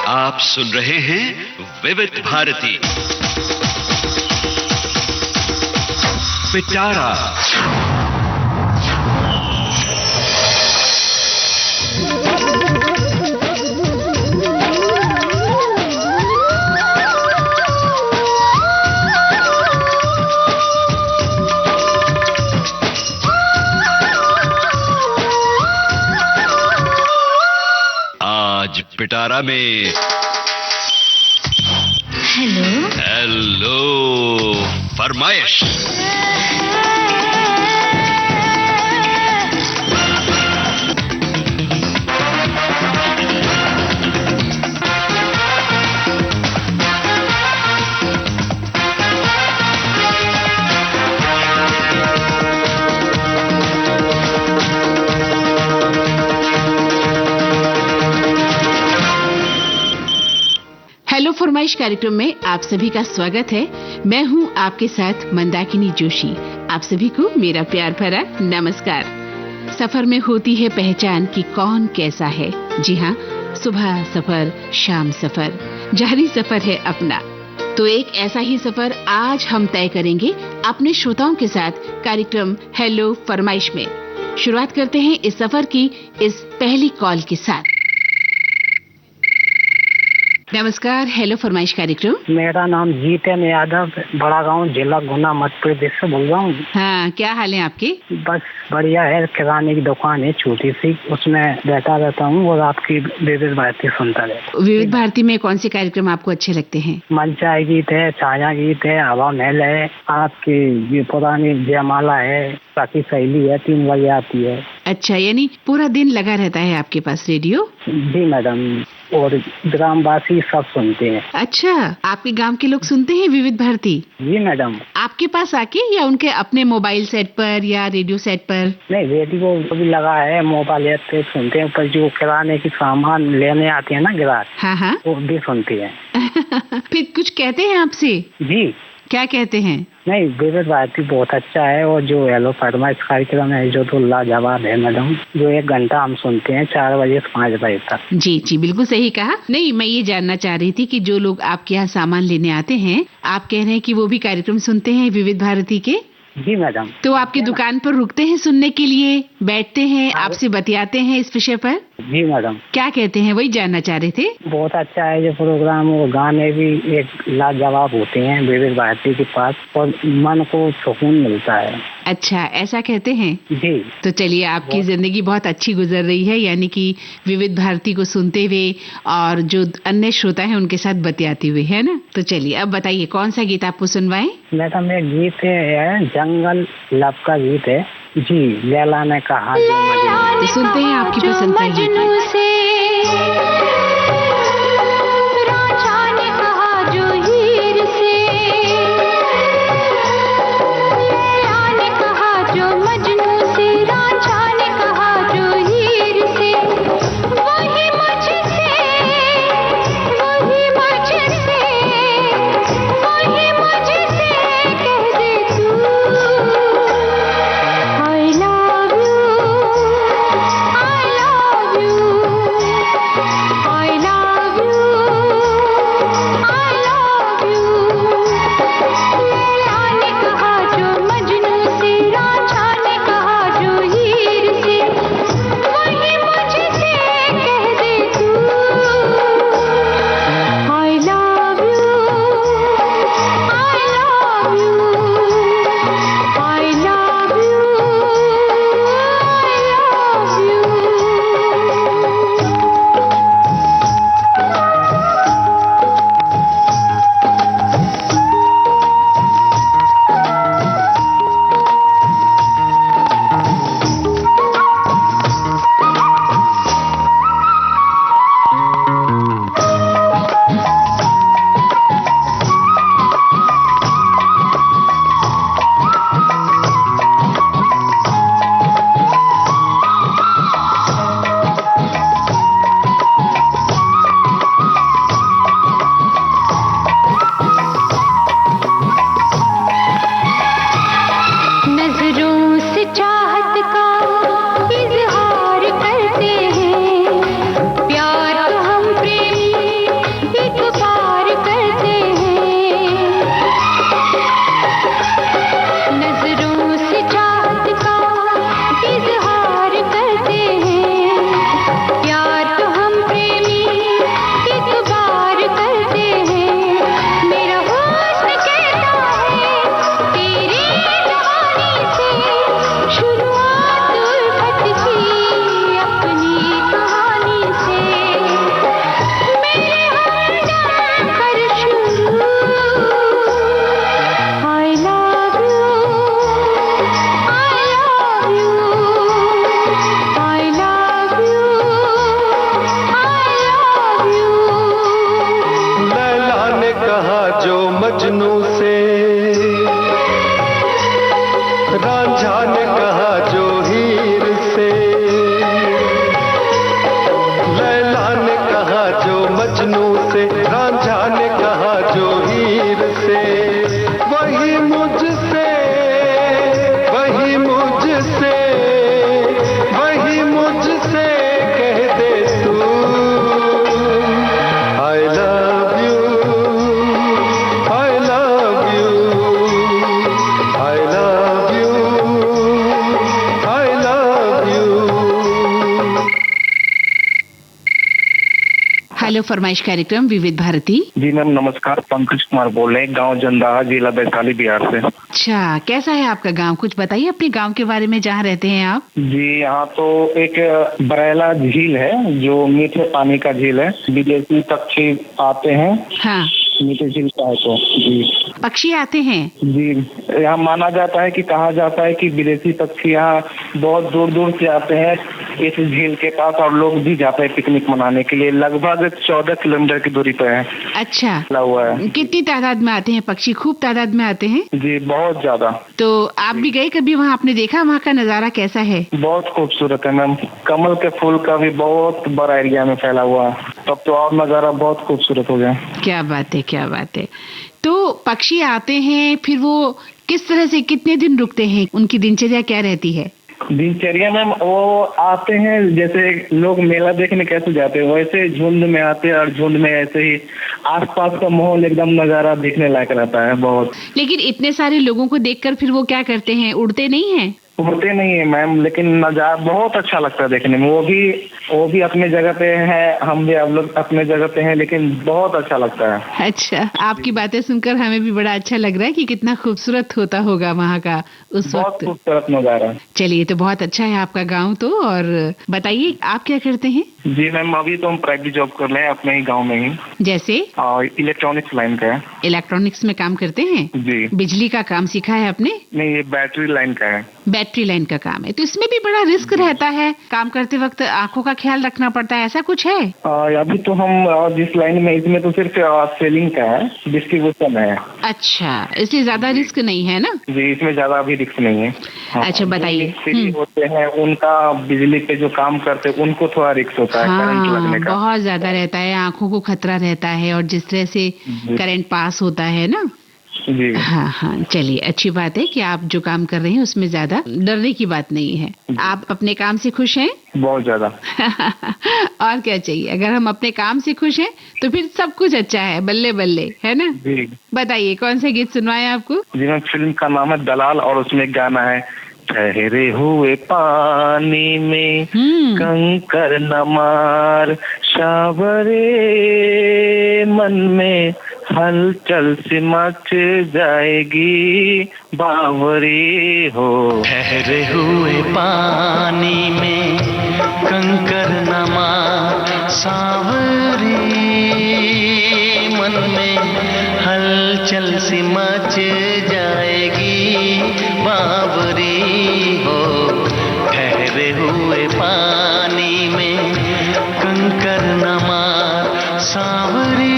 आप सुन रहे हैं विविध भारती पिटारा। आज पिटारा में हेलो फरमाइश। हेलो फरमाइश कार्यक्रम में आप सभी का स्वागत है। मैं हूं आपके साथ मंदाकिनी जोशी। आप सभी को मेरा प्यार भरा नमस्कार। सफर में होती है पहचान कि कौन कैसा है। जी हाँ, सुबह सफर, शाम सफर, जारी सफर है अपना। तो एक ऐसा ही सफर आज हम तय करेंगे अपने श्रोताओं के साथ कार्यक्रम हेलो फरमाइश में। शुरुआत करते हैं इस सफर की इस पहली कॉल के साथ। नमस्कार, हेलो फरमाइश कार्यक्रम। मेरा नाम जीतन यादव, बड़ा गांव, जिला गुना, मध्य प्रदेश से बोल रहा हूँ। हाँ, क्या हाल है आपके? बस बढ़िया है। किराने की दुकान है छोटी सी, उसमें बैठा रहता हूँ और आपकी विविध भारती सुनता रहता हूँ। विविध भारती में कौन से कार्यक्रम आपको अच्छे लगते हैं? मनचाही गीत है, छाया गीत है, हवा महल है, आपकी ये पुरानी जयमाला है, बाकी सहेली है, 3 बजे आती है। अच्छा, यानी पूरा दिन लगा रहता है आपके पास रेडियो? जी मैडम, और ग्रामवासी सब सुनते हैं। अच्छा, आपके गांव के लोग सुनते हैं विविध भारती? जी मैडम। आपके पास आके या उनके अपने मोबाइल सेट पर या रेडियो सेट पर? नहीं, रेडियो भी लगा है, मोबाइल ऐप पे सुनते हैं, पर जो किराने की सामान लेने आते हैं ना ग्राहक, हाँ हाँ, वो भी सुनते हैं। फिर कुछ कहते हैं आपसे? जी। क्या कहते हैं? नहीं, विविध भारती बहुत अच्छा है, और जो हेलो फरमाइश कार्यक्रम है जो तो लाजवाब है मैडम। जो 1 घंटा हम सुनते हैं 4 बजे से 5 बजे तक। जी जी, बिल्कुल सही कहा। नहीं, मैं ये जानना चाह रही थी कि जो लोग आपके यहाँ सामान लेने आते हैं, आप कह रहे हैं कि वो भी कार्यक्रम सुनते हैं विविध भारती के? जी मैडम। तो आपकी दुकान पर रुकते हैं सुनने के लिए, बैठते हैं, आपसे बतियाते हैं इस विषय पर? जी मैडम। क्या कहते हैं, वही जानना चाह रहे थे। बहुत अच्छा है जो प्रोग्राम, और गाने भी एक लाजवाब होते हैं विविध भारती के पास, और मन को सुकून मिलता है। अच्छा, ऐसा कहते हैं? जी। तो चलिए, आपकी जिंदगी बहुत अच्छी गुजर रही है, यानी कि विविध भारती को सुनते हुए और जो अन्य श्रोता हैं उनके साथ बतियाते हुए, है ना? तो चलिए, अब बताइए कौन सा गीत आपको सुनवाएं? मैडम, एक गीत है, जंगल लव का गीत है। जी, लैला ने कहा जो मजनू। तो सुनते हैं आपकी पसंद का गीत। I love you. हेलो फरमाइश कार्यक्रम विविध भारती। जी मैम नमस्कार, पंकज कुमार बोल रहे हैं, गांव जंदाहा, जिला वैशाली, बिहार से। अच्छा, कैसा है आपका गांव? कुछ बताइए अपने गांव के बारे में, जहाँ रहते हैं आप। जी यहाँ तो एक बरेला झील है जो मीठे पानी का झील है। विदेशी पक्षी आते हैं। हाँ, मीठे झील का है तो जी पक्षी आते हैं। जी यहाँ माना जाता है कि कहा जाता है कि विदेशी पक्षी यहाँ बहुत दूर दूर से आते हैं इस झील के पास, और लोग भी जाते हैं पिकनिक मनाने के लिए। लगभग 14 किलोमीटर की दूरी पर है। अच्छा, हुआ है। कितनी तादाद में आते हैं पक्षी? खूब तादाद में आते हैं। जी बहुत ज्यादा। तो आप भी गए कभी वहाँ? आपने देखा वहाँ का नजारा कैसा है? बहुत खूबसूरत है मैम। कमल के फूल का भी बहुत बड़ा एरिया में फैला हुआ है, तब तो और नजारा बहुत खूबसूरत हो गया। क्या बात है, क्या बात है। तो पक्षी आते हैं, फिर वो किस तरह से कितने दिन रुकते हैं? उनकी दिनचर्या क्या रहती है? दिनचर्या मैम वो आते हैं जैसे लोग मेला देखने कैसे जाते हैं वैसे झुंड में आते हैं, और झुंड में ऐसे ही आसपास का माहौल एकदम नजारा देखने लायक रहता है बहुत। लेकिन इतने सारे लोगों को देखकर फिर वो क्या करते हैं? उड़ते नहीं हैं? उड़ते नहीं है मैम, लेकिन नजारा बहुत अच्छा लगता है देखने में। वो भी अपने जगह पे है, हम भी आप लोग अपने जगह पे हैं, लेकिन बहुत अच्छा लगता है। अच्छा, आपकी बातें सुनकर हमें भी बड़ा अच्छा लग रहा है कि कितना खूबसूरत होता होगा वहाँ का उस बहुत वक्त। खूबसूरत नजारा। चलिए, तो बहुत अच्छा है आपका गांव तो। और बताइए आप क्या करते हैं? जी मैम अभी तो हम प्राइवेट जॉब कर रहे हैं अपने ही गाँव में ही। जैसे? इलेक्ट्रॉनिक्स लाइन का है। इलेक्ट्रॉनिक्स में काम करते हैं? जी। बिजली का काम सीखा है आपने? नहीं, ये बैटरी लाइन का है। बैटरी लाइन का काम है, तो इसमें भी बड़ा रिस्क रहता है। काम करते वक्त आंखों का ख्याल रखना पड़ता है, ऐसा कुछ है? अभी तो हम जिस लाइन में, इसमें तो सिर्फ सेलिंग का है, डिस्ट्रीब्यूशन है। अच्छा, इसलिए ज्यादा रिस्क नहीं है ना? जी इसमें ज्यादा अभी रिस्क नहीं है। अच्छा, बताइए। मिस्त्री होते हैं उनका बिजली पे जो काम करते हैं उनको थोड़ा रिस्क होता है करंट लगने का। बहुत ज्यादा रहता है, आंखों को खतरा रहता है, और जिस तरह से करंट पास होता है ना। जी हाँ हाँ, चलिए, अच्छी बात है कि आप जो काम कर रहे हैं उसमें ज्यादा डरने की बात नहीं है। आप अपने काम से खुश हैं? बहुत ज्यादा। और क्या चाहिए? अगर हम अपने काम से खुश हैं तो फिर सब कुछ अच्छा है, बल्ले बल्ले, है ना? जी बताइए कौन सा गीत सुनवाए आपको? जी मैम फिल्म का नाम है दलाल, और उसमें एक गाना है, ठहरे हुए पानी में कंकर न मार, सावरे मन में हलचल सी मच जाएगी बावरी हो। ठहरे हुए पानी में कंकर न मार, सावरी मन में हलचल सी मच जाएगी बावरी हो। ठहरे हुए पानी में कंकर न मार, सावरी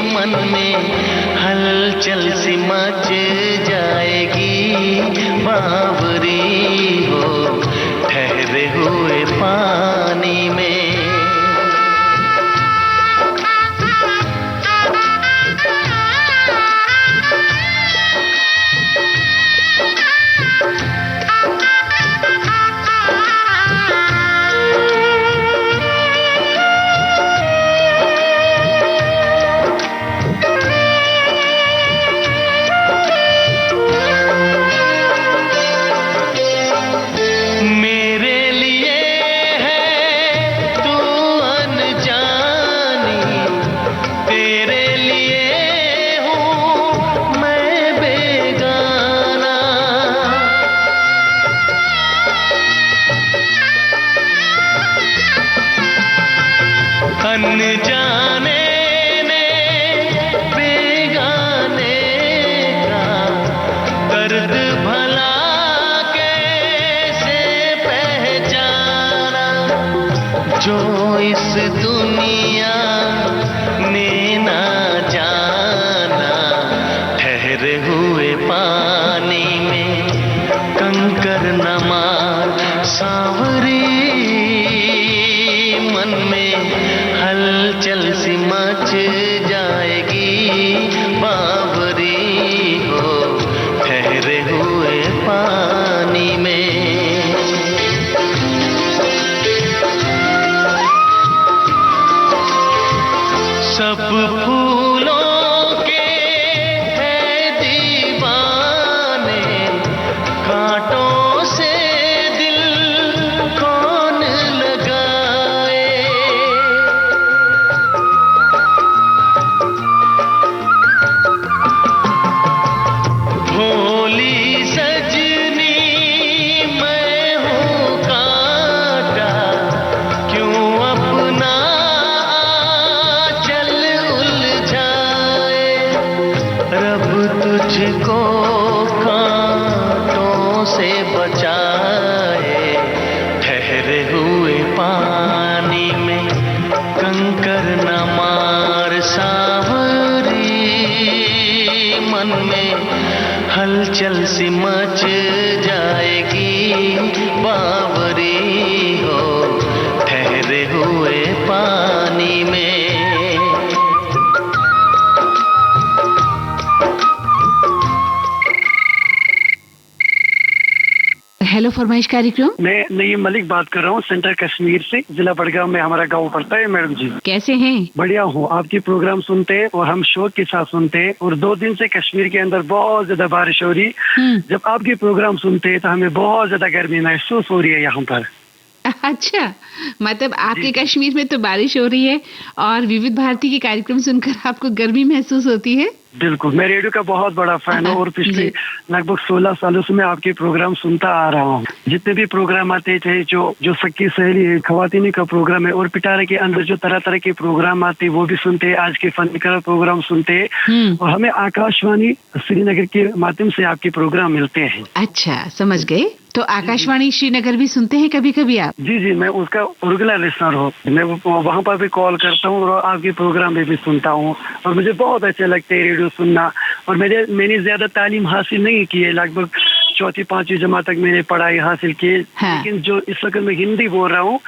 मन में हलचल सी मच जाएगी बावरी हो। ठहरे हुए पानी में। अनजाने ने बेगाने का दर्द भला कैसे पहचाना, जो इस दुनिया ने ना जाना। ठहरे हुए पानी में कंकर न मार, सावरी मन में हलचल सी मच जाएगी बावरी हो। ठहरे हुए पानी में। सब फूलों के है दीवाने, कांटों से दिल कौन लगाए। हलचल सी मच जाएगी, बावरी हो ठहरे हुए पानी में। हेलो फरमाइश कार्यक्रम। मैं नईम मलिक बात कर रहा हूँ, सेंट्रल कश्मीर से, जिला बड़गांव में हमारा गांव पड़ता है। मैडम जी कैसे हैं? बढ़िया हूँ। आपकी प्रोग्राम सुनते हैं और हम शौक के साथ सुनते हैं। और 2 दिन से कश्मीर के अंदर बहुत ज्यादा बारिश हो रही। जब आपकी प्रोग्राम सुनते हैं तो हमें बहुत ज्यादा गर्मी महसूस हो रही है यहाँ पर। अच्छा, मतलब आपके कश्मीर में तो बारिश हो रही है और विविध भारती के कार्यक्रम सुनकर आपको गर्मी महसूस होती है? बिल्कुल, मैं रेडियो का बहुत बड़ा फैन हूँ और पिछले लगभग 16 सालों से मैं आपके प्रोग्राम सुनता आ रहा हूँ। जितने भी प्रोग्राम आते थे, जो सक्की सहेली है, खवातीनी का प्रोग्राम है, और पिटारे के अंदर जो तरह तरह के प्रोग्राम आते हैं वो भी सुनते हैं। आज के फनकार प्रोग्राम सुनते हैं और हमें आकाशवाणी श्रीनगर के माध्यम से आपके प्रोग्राम मिलते हैं। अच्छा, समझ गए। तो आकाशवाणी श्रीनगर भी सुनते हैं कभी कभी आप? जी जी, मैं उसका रेगुलर लिसनर हूँ। मैं वहाँ पर भी कॉल करता हूँ और आपके प्रोग्राम में भी सुनता हूँ और मुझे बहुत अच्छे लगते हैं रेडियो सुनना। और मैंने ज्यादा तालीम हासिल नहीं की है, लगभग 4वीं-5वीं जमात तक मैंने पढ़ाई हासिल की। हाँ। लेकिन जो इस वक्त मैं हिंदी बोल रहा हूँ,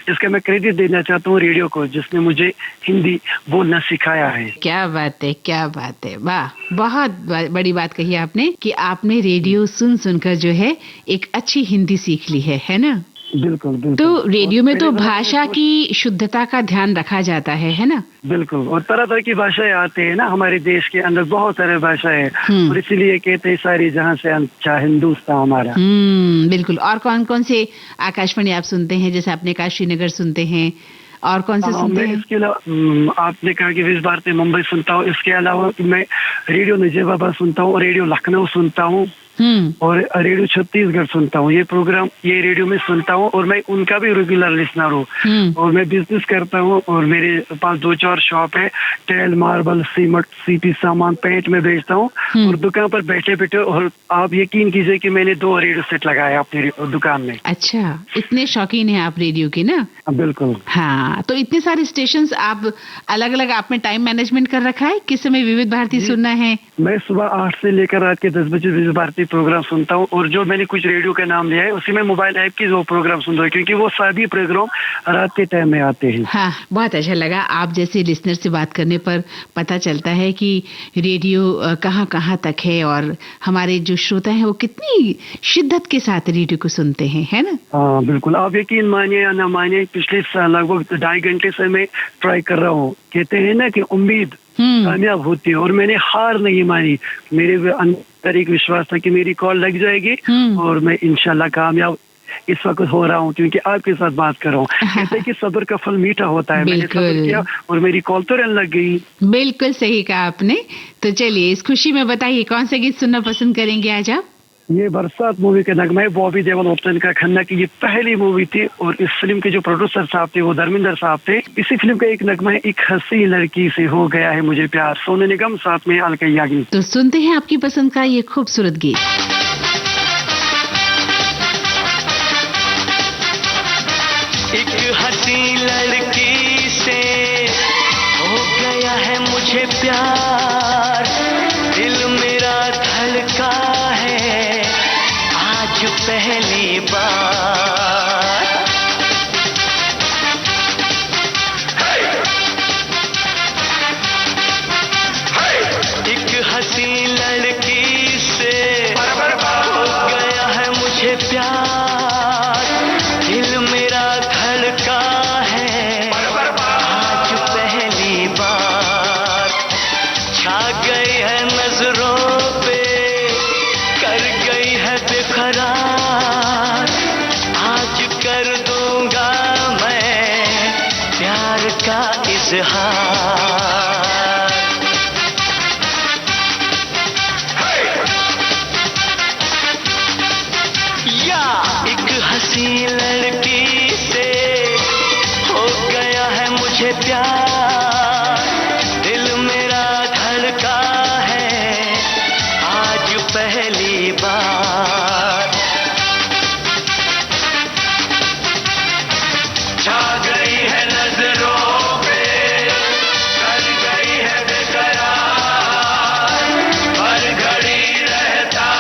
इसका मैं क्रेडिट देना चाहता हूँ रेडियो को, जिसने मुझे हिंदी बोलना सिखाया है। क्या बात है, क्या बात है, वाह, बहुत बड़ी बात कही आपने कि आपने रेडियो सुन सुनकर जो है एक अच्छी हिंदी सीख ली है ना? बिल्कुल बिल्कुल। तो रेडियो में तो भाषा की शुद्धता का ध्यान रखा जाता है ना? बिल्कुल, और तरह तरह की भाषाएं आते हैं ना हमारे देश के अंदर, बहुत सारे भाषाएं और इसीलिए कहते हैं सारी जहां से अच्छा हिंदुस्तान हमारा। बिल्कुल। और कौन कौन से आकाशवाणी आप सुनते हैं? जैसे आपने कहा श्रीनगर सुनते हैं, और कौन से सुनते हैं? इसके अलावा आपने कहा कि विविध भारती मुंबई सुनता हूँ। इसके अलावा मैं रेडियो निजामाबाद सुनता हूँ, रेडियो लखनऊ सुनता हूँ और रेडियो छत्तीसगढ़ सुनता हूँ। ये प्रोग्राम ये रेडियो में सुनता हूँ और मैं उनका भी रेगुलर लिसनर हूँ। और मैं बिजनेस करता हूँ और मेरे पास 2-4 शॉप है, टेल, मार्बल, सीमेंट, सीपी सामान, पेंट में बेचता हूँ। और दुकान पर बैठे बैठे, और आप यकीन कीजिए कि मैंने 2 रेडियो सेट लगाया अपनी दुकान में। अच्छा, इतने शौकीन है आप रेडियो के ना? बिल्कुल। हाँ, तो इतने सारे स्टेशन आप अलग अलग आपने टाइम मैनेजमेंट कर रखा है? किस समय विविध भारती सुनना है? मैं सुबह 8 से लेकर रात के 10 बजे विविध भारती प्रोग्राम सुनता हूँ। और जो मैंने कुछ रेडियो का नाम लिया है उसी में मोबाइल ऐप की वो प्रोग्राम सुन रहा हूँ, क्योंकि वो सभी प्रोग्राम रात के टाइम में आते हैं। हाँ, बहुत अच्छा लगा। आप जैसे लिसनर से बात करने पर पता चलता है कि रेडियो कहाँ कहाँ तक है और हमारे जो श्रोता हैं वो कितनी शिद्दत के साथ रेडियो को सुनते हैं, है ना? हाँ बिल्कुल। आप यकीन मानिए या ना मानिए, पिछले लगभग 2.5 घंटे से मैं ट्राई कर रहा हूँ। कहते हैं ना कि उम्मीद कामयाब होती है, और मैंने हार नहीं मानी। मेरे अंदर एक विश्वास था कि मेरी कॉल लग जाएगी और मैं इंशाल्लाह कामयाब इस वक्त हो रहा हूँ, क्योंकि आपके साथ बात कर रहा हूँ। कहते हैं कि सब्र का फल मीठा होता है। मैंने सब्र किया और मेरी कॉल तो लग गई। बिल्कुल सही कहा आपने। तो चलिए, इस खुशी में बताइए कौन सा गीत सुनना पसंद करेंगे आज आप? ये बरसात मूवी का नगमा है, बॉबी देओल ओपन का खन्ना की ये पहली मूवी थी और इस फिल्म के जो प्रोड्यूसर साहब थे वो धर्मेंद्र साहब थे। इसी फिल्म का एक नगमा है, एक हंसी लड़की से हो गया है मुझे प्यार, सोनू निगम साथ में अलका याग्निक। तो सुनते हैं आपकी पसंद का ये खूबसूरत गीत। एक हंसी लड़की से हो गया है मुझे प्यार, दिल मेरा धड़का है आज पहली बार। एक हंसी लड़की से हो गया है मुझे प्यार, दिल मेरा धड़का है आज पहली बार। छा गई है नजरों पे, कर गई है बेकरार, आज कर दूंगा मैं प्यार का इजहार। एक हंसी लड़की से हो गया है मुझे प्यार, दिल मेरा धड़का है आज पहली बार। छा गई है नजरों पे, कर गई है बेकरार, हर घड़ी रहता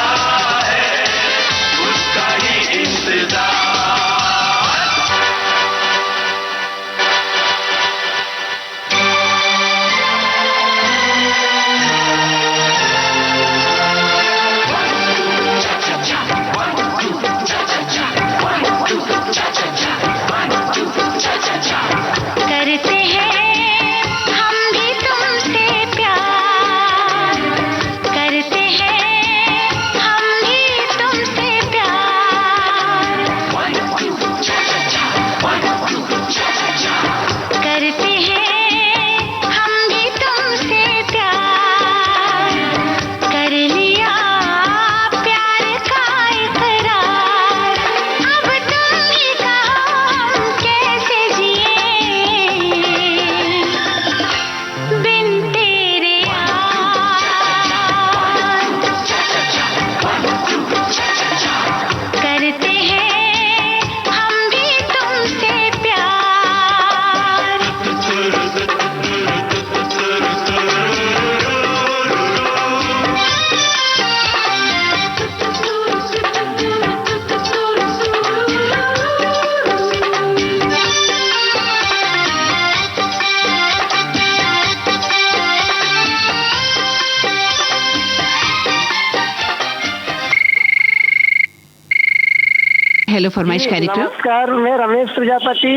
करते हैं हम भी तुमसे प्यार, करते हैं हम भी तुमसे प्यार, करते हैं हम भी तुमसे प्यार, कर लिया प्यार का इकरार, अब तुम ही कहो हम कैसे जिए बिन तेरे यार, करते हैं हम भी तुमसे प्यार। हेलो फरमाइश कार्यक्रम। नमस्कार, मैं रमेश प्रजापति,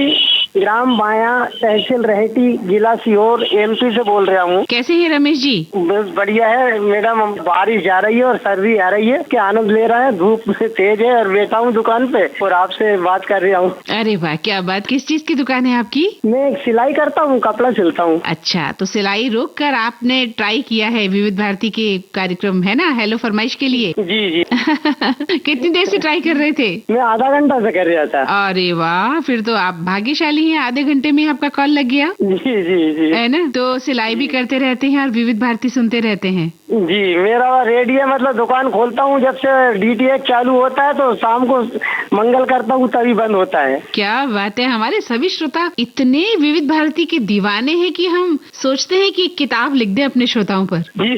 ग्राम बाया, तहसील रहेटी, जिला सीहोर, एमपी से बोल रहा हूँ। कैसे हैं रमेश जी? बस बढ़िया है मैडम। बारिश जा रही है और सर्दी आ रही है, क्या आनंद ले रहा है। धूप तेज है और बैठा हूँ दुकान पे और आपसे बात कर रहा हूँ। अरे वाह, क्या बात। किस चीज की दुकान है आपकी? मैं एक सिलाई करता हूँ, कपड़ा सिलता हूँ। अच्छा, तो सिलाई रोक कर आपने ट्राई किया है विविध भारती के कार्यक्रम, है ना, हेलो फरमाइश के लिए? जी जी। कितनी देर से ट्राई कर रहे थे? मैं आधा घंटा से कर रहा था। अरे वाह, फिर तो आप भाग्यशाली हैं, आधे घंटे में आपका कॉल लग गया। जी जी जी। है ना, तो सिलाई भी करते रहते हैं और विविध भारती सुनते रहते हैं। जी, मेरा रेडियो मतलब दुकान खोलता हूँ जब से डीटीएच चालू होता है तो शाम को मंगल करता हूँ तभी बंद होता है। क्या बात है, हमारे सभी श्रोता इतने विविध भारती के दीवाने हैं कि हम सोचते हैं कि किताब लिख दें अपने श्रोताओं पर। जी।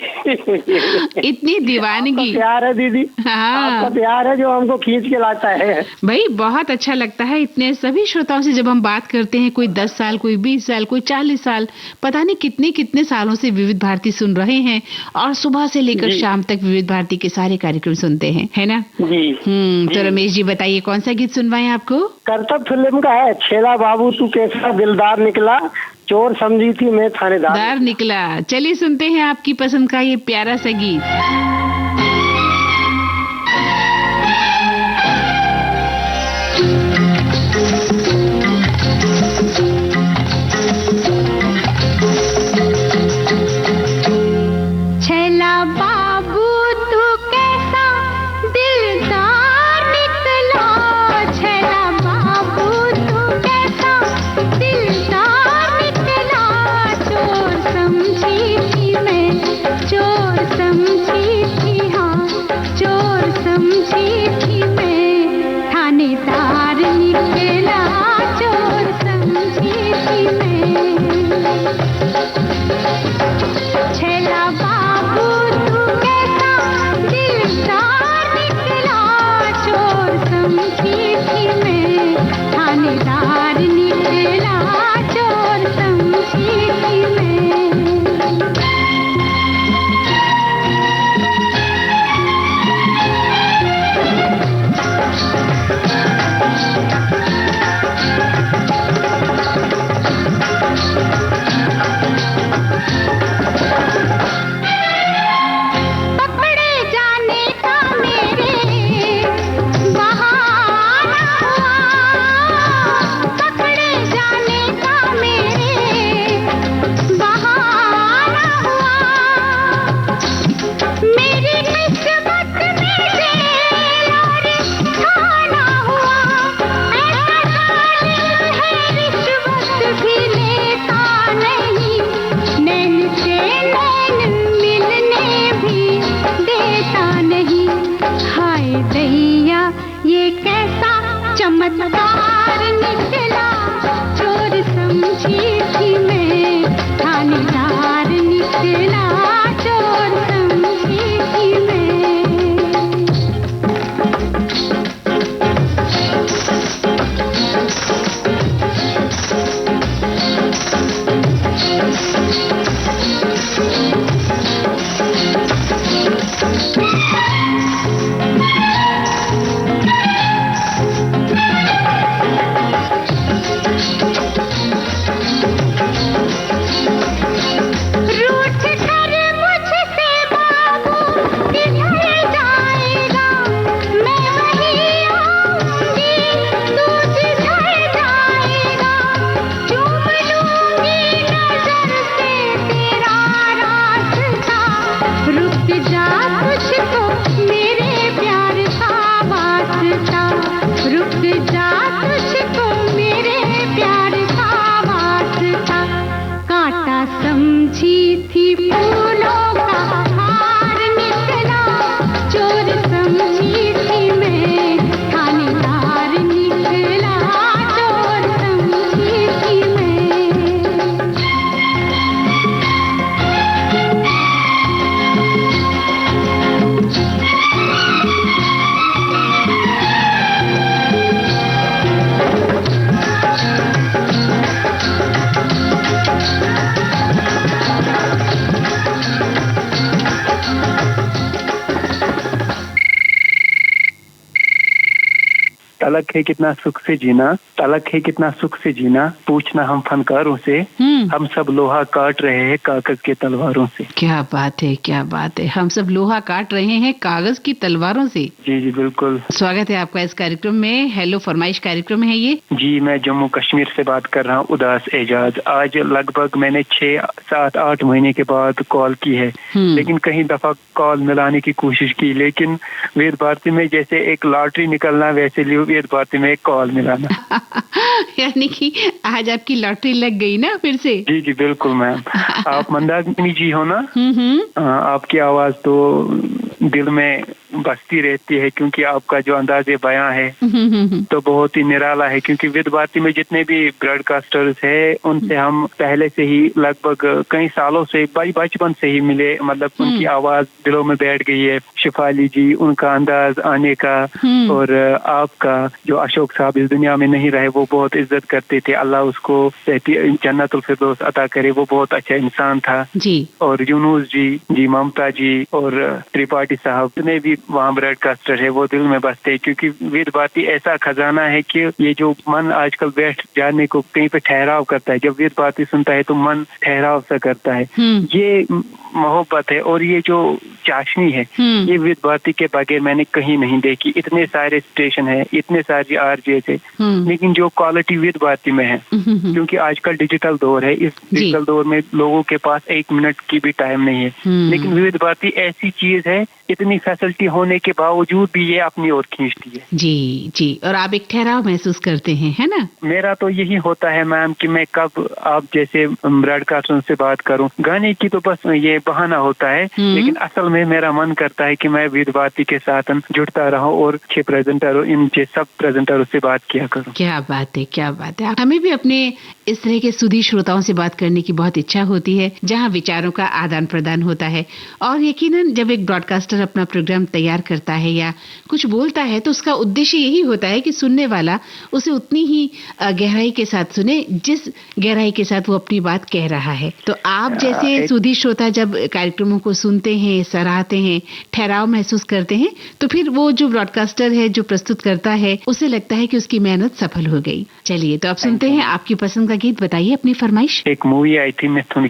इतनी दीवानगी। प्यार है दीदी। हाँ, आपका प्यार है जो हमको खींच के लाता है। भाई बहुत अच्छा लगता है। इतने सभी श्रोताओं से जब हम बात करते हैं, कोई 10 साल, कोई 20 साल, कोई 40 साल, पता नहीं कितने कितने सालों से विविध भारती सुन रहे हैं और सुबह से लेकर शाम तक विविध भारती के सारे कार्यक्रम सुनते हैं, है ना? जी। तो रमेश जी बताइए कौन सा गीत सुनवाएं आपको? करतब फिल्म का है, छेला बाबू तू कैसा दिलदार निकला, चोर समझी थी मैं थानेदार दार निकला। चलिए सुनते हैं आपकी पसंद का ये प्यारा सा गीत। छेला बाबू तू कैसा दिलदार निकला, छेला बाबू तू कैसा दिलदार निकला, चोर समझी थी मैं, चोर समझी समझी थी फूलों का हार निकला, चोर समझी थी मैं थानेदार निकला, चोर समझी थी मैं। तलक है कितना सुख से जीना, तलक है कितना सुख से जीना, पूछना हम फनकारों से, हम सब लोहा काट रहे हैं कागज के तलवारों से। क्या बात है, क्या बात है, हम सब लोहा काट रहे हैं कागज की तलवारों से। जी जी बिल्कुल। स्वागत है आपका इस कार्यक्रम में। हेलो फरमाइश कार्यक्रम है ये। जी मैं जम्मू कश्मीर से बात कर रहा हूँ, उदास एजाज। आज लगभग मैंने 6, 7, 8 महीने के बाद कॉल की है, लेकिन कई दफा कॉल मिलाने की कोशिश की, लेकिन वेद भारती में जैसे एक लॉटरी निकलना वैसे वेद भारती में एक कॉल मिलाना। यानी कि आज आपकी लॉटरी लग गई ना फिर से। जी जी बिल्कुल मैम। आप मंदाकिनी जी हो ना? आपकी आवाज तो दिल में बसती रहती है, क्योंकि आपका जो अंदाज़े बयां है तो बहुत ही निराला है। क्योंकि विद भारती में जितने भी ब्रॉडकास्टर्स है उनसे हम पहले से ही लगभग कई सालों से, बचपन से ही मिले, मतलब उनकी आवाज दिलों में बैठ गई है। शिफाली जी, उनका अंदाज आने का, और आपका जो अशोक साहब इस दुनिया में नहीं रहे, वो बहुत इज्जत करते थे, अल्लाह उसको जन्नतुल फिरदौस अता करे, वो बहुत अच्छा इंसान था जी। और यूनुस जी, ममता जी और त्रिपाठी साहब, जितने भी वहाँ ब्रॉडकास्टर है वो दिल में बसते हैं। क्योंकि वेद भारती ऐसा खजाना है कि ये जो मन आजकल बैठ जाने को कहीं पे ठहराव करता है, जब वेद भारती सुनता है तो मन ठहराव सा करता है। ये मोहब्बत है और ये जो चाशनी है, ये वेद भारती के बगैर मैंने कहीं नहीं देखी। इतने सारे स्टेशन है, इतने सारे आरजे है, लेकिन जो क्वालिटी वेद भारती में है, क्योंकि आजकल डिजिटल दौर है, इस डिजिटल दौर में लोगों के पास 1 मिनट की भी टाइम नहीं है, लेकिन वेद भारती ऐसी चीज है, इतनी फैसिलिटी होने के बावजूद भी ये अपनी ओर खींचती है। जी जी। और आप एक ठहराव महसूस करते हैं, है ना? मेरा तो यही होता है मैम कि मैं कब आप जैसे ब्रॉडकास्टर से बात करूं। गाने की तो बस ये बहाना होता है, लेकिन असल में मेरा मन करता है कि मैं वेद भारती के साथ जुड़ता रहूं और अच्छे प्रेजेंटर, इन सब प्रेजेंटरों से बात किया करूं। क्या बात है, क्या बात है। हमें भी अपने इस तरह के सुधी श्रोताओं से बात करने की बहुत इच्छा होती है, जहाँ विचारों का आदान प्रदान होता है। और यकीनन जब एक ब्रॉडकास्टर अपना प्रोग्राम तैयार करता है या कुछ बोलता है, तो उसका उद्देश्य यही होता है कि सुनने वाला उसे उतनी ही गहराई के साथ सुने जिस गहराई के साथ वो अपनी बात कह रहा है। तो आप जैसे सुधी श्रोता जब कार्यक्रमों को सुनते हैं, सराहते हैं, ठहराव महसूस करते हैं, तो फिर वो जो ब्रॉडकास्टर है, जो प्रस्तुत करता है, उसे लगता है कि उसकी मेहनत सफल हो गई। चलिए, तो आप सुनते हैं आपकी पसंद का गीत। बताइए अपनी फरमाइश। एक मूवी आई थी मिथुन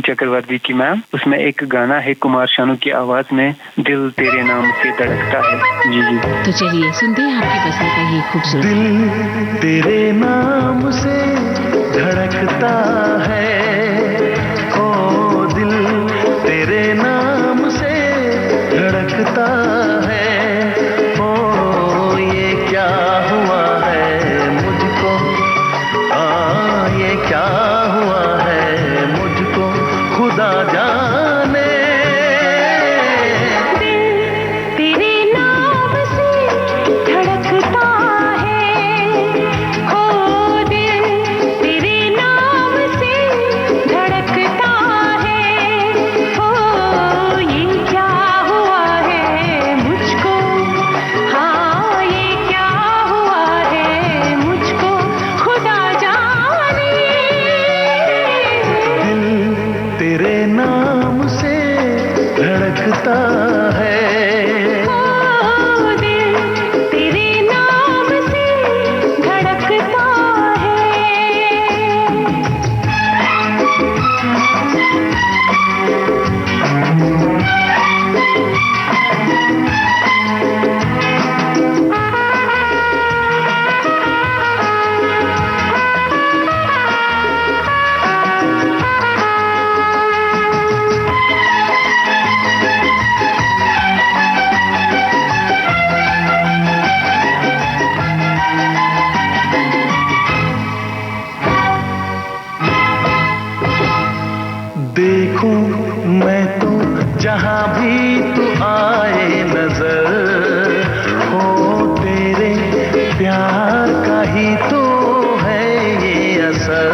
चक्रवर्ती की मैम, उसमें एक गाना है कुमार शानू की आवाज में, दिल तेरे नाम से धड़कता है। जी जी। तो चलिए सुनते हैं आपकी पसंद का ये खूबसूरत। दिल तेरे नाम से धड़कता है, ओ दिल तेरे नाम से धड़कता है, ओ ये क्या हुआ है मुझको, ये क्या हुआ है मुझको, खुदा जाने। देखूं मैं तो जहां भी तू आए नजर, हो तेरे प्यार का ही तो है ये असर।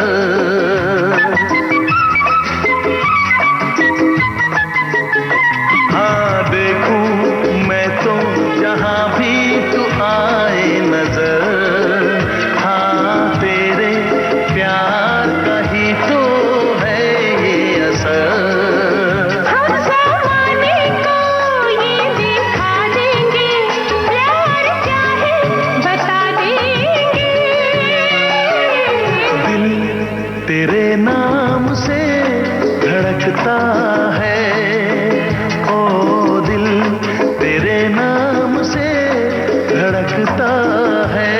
हाँ देखूं मैं तो जहां भी तू आए नजर, हाँ तेरे प्यार का ही तो है ये असर। तेरे नाम से धड़कता है, ओ दिल तेरे नाम से धड़कता है।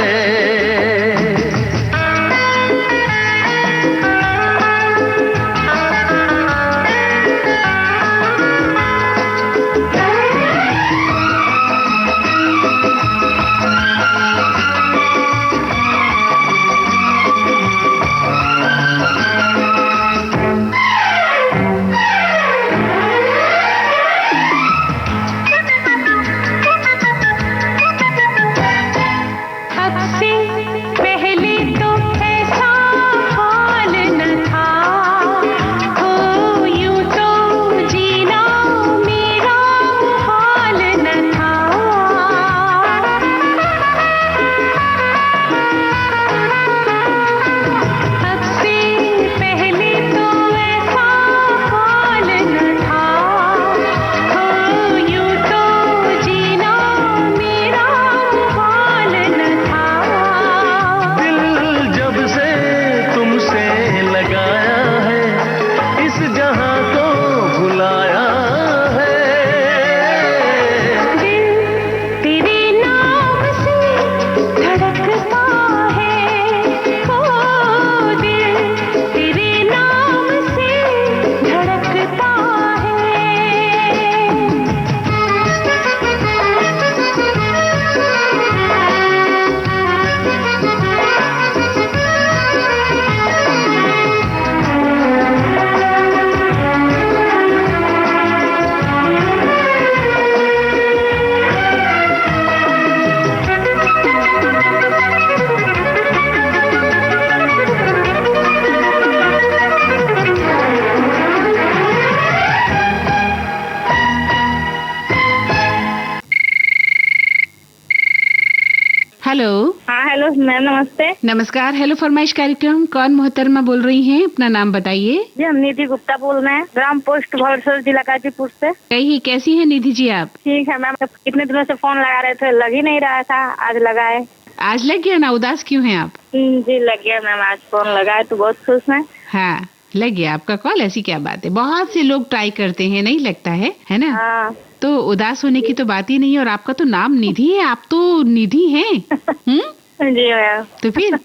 हेलो। हाँ हेलो मैम, नमस्ते। नमस्कार। हेलो फरमाइश कार्यक्रम, कौन मोहतरमा बोल रही हैं? अपना नाम बताइए। जी हम निधि गुप्ता बोल रहे हैं, ग्राम पोस्ट भरसोर, जिला गाजीपुर से। कही कैसी है निधि जी आप? ठीक है मैम, कितने दिनों से फोन लगा रहे थे, लग ही नहीं रहा था, आज लगाए। आज लग गया ना? उदास क्यों हैं आप? जी लग गया मैम, आज फोन लगाए तो बहुत खुश हैं। हाँ लग गया आपका कॉल, ऐसी क्या बात है, बहुत से लोग ट्राई करते हैं, नहीं लगता है ना? हाँ। तो उदास होने की तो बात ही नहीं है। और आपका तो नाम निधि है, आप तो निधि हैं। जी मैम। तो फिर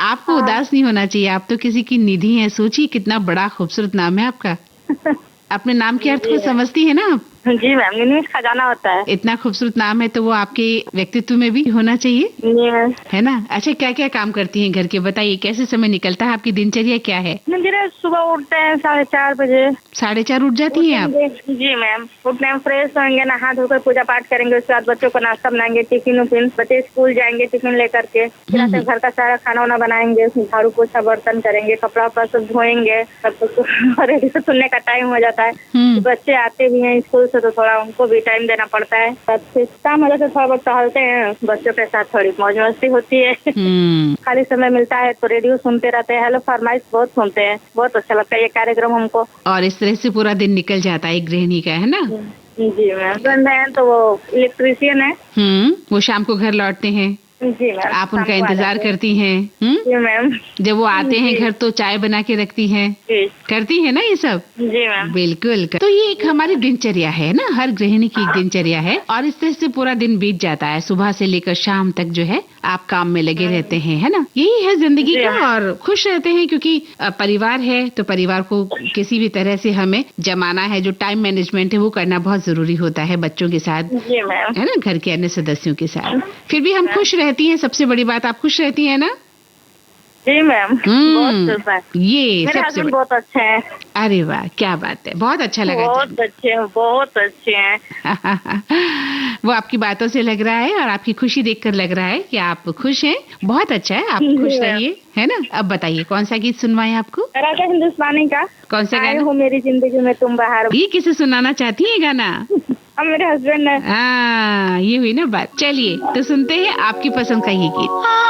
आपको उदास नहीं होना चाहिए, आप तो किसी की निधि हैं। सोचिए कितना बड़ा खूबसूरत नाम है आपका। अपने नाम के अर्थ को समझती है ना आप? जी मैम, गिनीज खजाना होता है। इतना खूबसूरत नाम है तो वो आपके व्यक्तित्व में भी होना चाहिए, जी मैम। है ना? अच्छा, क्या क्या काम करती हैं घर के, बताइए कैसे समय निकलता है, आपकी दिनचर्या क्या है? सुबह उठते हैं 4:30 बजे। 4:30 उठ जाती हैं आप? जी मैम, उठने में फ्रेश होंगे, नहा धोकर पूजा पाठ करेंगे, उसके बाद बच्चों को नाश्ता बनाएंगे, टिफिन उफिन, बच्चे स्कूल जाएंगे टिफिन लेकर के, फिर घर का सारा खाना वाना बनाएंगे, झाड़ू पोछा बर्तन करेंगे, कपड़ा उपड़ा सब धोएंगे, रेडी से सुनने का टाइम हो जाता है। बच्चे आते भी हैं स्कूल से तो थोड़ा उनको भी टाइम देना पड़ता है। शाम हो जाता है, थोड़ा बहुत टहलते हैं, बच्चों के साथ थोड़ी मौज मस्ती होती है। खाली समय मिलता है तो रेडियो सुनते रहते हैं, हेलो फरमाइश बहुत सुनते हैं, बहुत अच्छा लगता है ये कार्यक्रम हमको। और इस तरह से पूरा दिन निकल जाता है एक गृहिणी का, है ना? जी मैम। है तो वो इलेक्ट्रीशियन है। वो शाम को घर लौटते हैं। जी मैम। आप उनका इंतजार करती हैं? जी मैम। जब वो आते हैं घर तो चाय बना के रखती हैं? जी। करती है ना ये सब? जी मैम। बिल्कुल। तो ये एक हमारी दिनचर्या है ना, हर गृहिणी की एक दिनचर्या है, और इस तरह से पूरा दिन बीत जाता है, सुबह से लेकर शाम तक जो है आप काम में लगे रहते हैं, है ना? यही है जिंदगी का, और खुश रहते हैं क्योंकि परिवार है तो परिवार को किसी भी तरह से हमें जमाना है, जो टाइम मैनेजमेंट है वो करना बहुत जरूरी होता है बच्चों के साथ, है ना, घर के अन्य सदस्यों के साथ। फिर भी हम खुश रहती हैं, सबसे बड़ी बात। आप खुश रहती हैं ना? जी मैम, बहुत शुभ है। ये मेरे हस्बैंड बहुत अच्छे हैं। अरे वाह, क्या बात है, बहुत अच्छा लगा। बहुत अच्छे हैं, बहुत अच्छे हैं। वो आपकी बातों से लग रहा है और आपकी खुशी देखकर लग रहा है कि आप खुश हैं। बहुत अच्छा है, आप खुश रहिए, है ना। अब बताइए कौन सा गीत सुनवाएं आपको? राजा हिंदुस्तानी का। कौन सा गाना? हो मेरी जिंदगी में तुम बाहर। ये किसे सुनाना चाहती है गाना? अब मेरे हस्बैंड ने। हाँ, ये हुई ना बात। चलिए तो सुनते हैं आपकी पसंद का ये गीत।